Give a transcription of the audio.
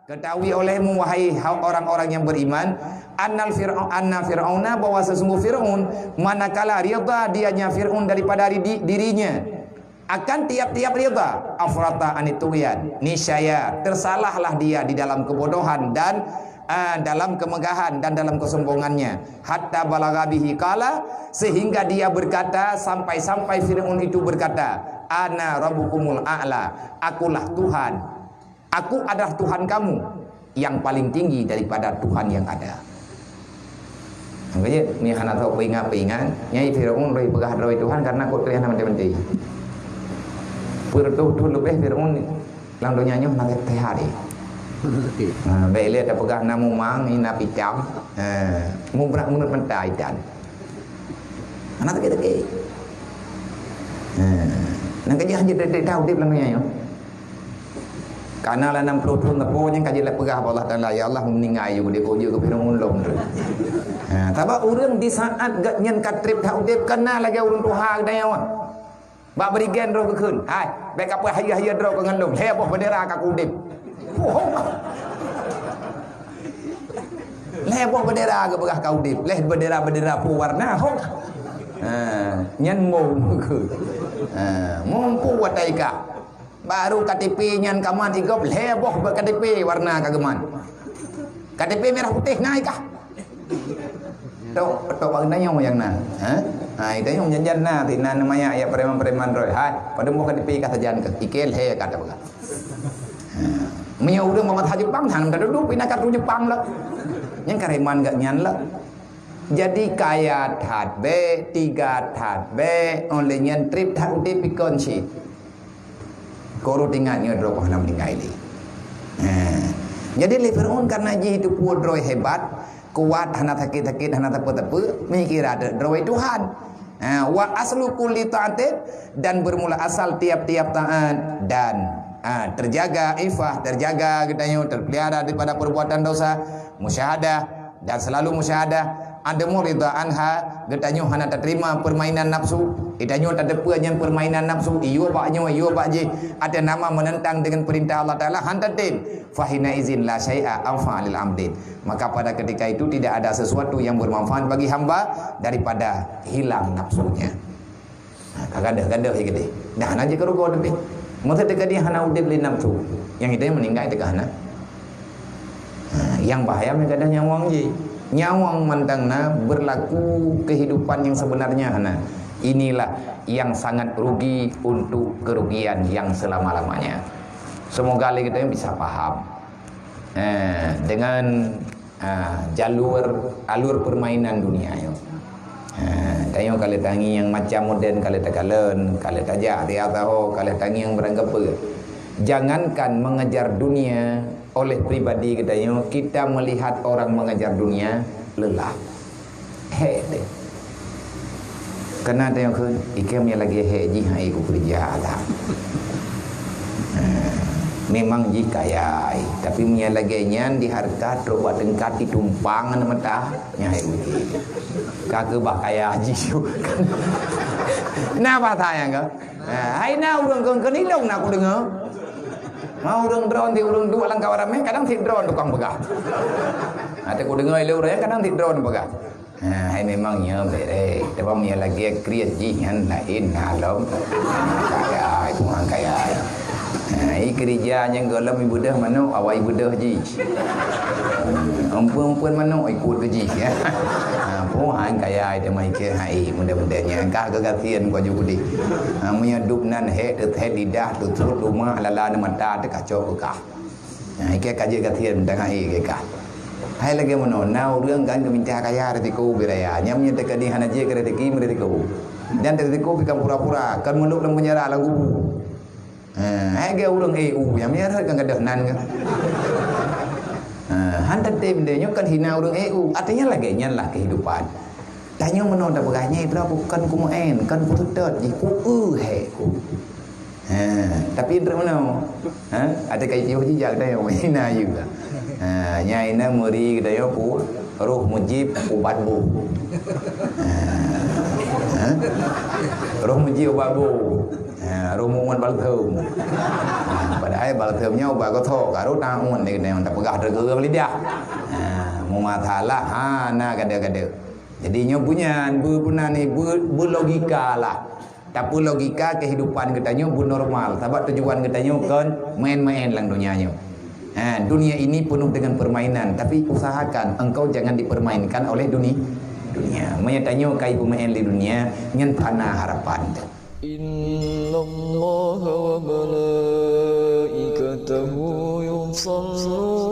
Ketahui olehmu wahai orang-orang yang beriman, anna fir'auna, bahwa sesungguh Fir'aun, manakala ridha dianya Fir'aun daripada dirinya, akan tiap-tiap ridha, afrata anituyan, niscaya tersalahlah dia di dalam kebodohan dan dalam kemegahan dan dalam kesombongannya, hatta balaghabihi kala, sehingga dia berkata, sampai Fir'aun itu berkata, ana rabbukumul a'la, akulah Tuhan, aku adalah Tuhan kamu yang paling tinggi daripada Tuhan yang ada. Makanya ni hana tahu ingat nyai Fir'aun roi pegah roi Tuhan karena kau kalian menti-menti. Pertu lebih Fir'aun lang do nyanyo nang teh hari. Bele ada pegah namu mang ina picam. Mubrak menurut mentai dan. Anak teke. Nang kaya hanya tahu dia lang nyanyo. Karena lah 60 tahun lepo yang kaji lah pegah Allah Ta'ala, ya Allah meninggal you dia koja ke Fir'aun long tu. Tapi orang di saat gak nyen katrip tak udip kenal lagi orang Tuhan dah yang bak berigen roh kekun. Hai, baik apa hayah roh ke ngandung. Heboh bendera kak udip. Heboh bendera ke pegah kau udip. Leh bendera warna. Nyen mau ke. Mampu watai kak. Baru KTP nyan kaman igop heboh ber KTP warna kageman. KTP merah putih naik kah? Tok bang nanya yang na. Itu yang janjan na tina namanya ya preman roy. Hai, pada mau KTP kata jangan ke ikel he kata baga. Menyau udah mamat haji Jepang han kada duduk pina kartu Jepang lah. Yang kareman gak nyan lah. Jadi kaya that be 3 that be oleh nyan trip tak udip pikon si. Koru tinggalnya drop hendak meninggal ini. Jadi Fir'aun karena dia itu puas droi hebat, kuat, hana sakit, hana tepe-tepe, mikir ada droi Tuhan. Wa aslu kulli ta'atin, dan bermula asal tiap-tiap taat dan terjaga ifah, terjaga katanya, terpelihara daripada perbuatan dosa, musyahadah dan selalu musyahadah. Ada ridha anha getanyo hana terima permainan nafsu, idanyo tadepuanya permainan nafsu, iyo bakje ada nama menentang dengan perintah Allah Taala hantatin fahina izin la syai'a anfa'alil amdin, maka pada ketika itu tidak ada sesuatu yang bermanfaat bagi hamba daripada hilang nafsunya. Kagadah-gadah gede dah aja kerugo depe mata dekat dia hana udip li nafsu yang itu meninggal dekat hana. Yang bahaya kadang nyawang je nyawang mandangna berlaku kehidupan yang sebenarnya hana. Inilah yang sangat rugi untuk kerugian yang selama-lamanya. Semoga kita bisa paham dengan alur permainan dunia yo. Tayo kali tangi yang macam modern kali takalen, kali tajak dia tahu kali tangi yang beranggapan. Jangankan mengejar dunia oleh pribadi kita melihat orang mengejar dunia lelah. Deh. Kena tengok ke ikem yang lagi haji hai ku kerja lah. Memang jika ya, tapi punya lagi nyan di harga coba dengkati tumpangan mata nyai uji. Kagak bah kaya haji tu. Kenapa tanya ke? Hai na urang ke nilong nak aku dengar. Mau urang drone di urang dua lang kawarame kadang ti drone tukang pegah. Ada ku dengar ile urang kadang ti drone pegah. Hai memangnya bere, tapi punya lagi kriat jihan lain halam. Kaya itu orang kaya. Ini kerja yang galam ibu dah mana awak ibu dah ji. Ampun mana ikut ke ji ya. Puan kaya itu mai ke hai mudah-mudahnya kah kegatian kau juga di. Menyudup nan head lidah tutur rumah lala mata te kacau kah. Iki kaji gatian dengan hai kah. Hai lagi mana nau รื่องkan keminta kaya rezeki beraya nyamnya te kadi hana je rezeki merezeki. Dan rezeki bukan pura-pura kan meluk dalam penjara lagu. Hai ke urang EU yang merah kan gadah nan kan. Hantar tim dia kan hina urang EU artinya lagi nyan lah kehidupan. Tanya mana dah beranya berapa kan ku main kan ku tetet ji ku he ku. Tapi entre mana? Ada kai tiu ji jak dah yang hina juga. Nyai na muri dah ku roh mujib ubat bu. Roh mujib ubat bu. Romongan balthum. Padahal balthumnya ubah ko tho karo taun ni kena tak pegah dergeung lidah. Mumathalah na gada-gada. Jadinya bunyan berpuna ni berlogika lah. Tapi logika kehidupan katanya normal. Sebab tujuan katanya kan main-main lang dunianya. Dunia ini penuh dengan permainan, tapi usahakan engkau jangan dipermainkan oleh dunia. Menyatanya kai pemain di dunia nyen panah harapan. Innallaha wa malaikatahu yusalluna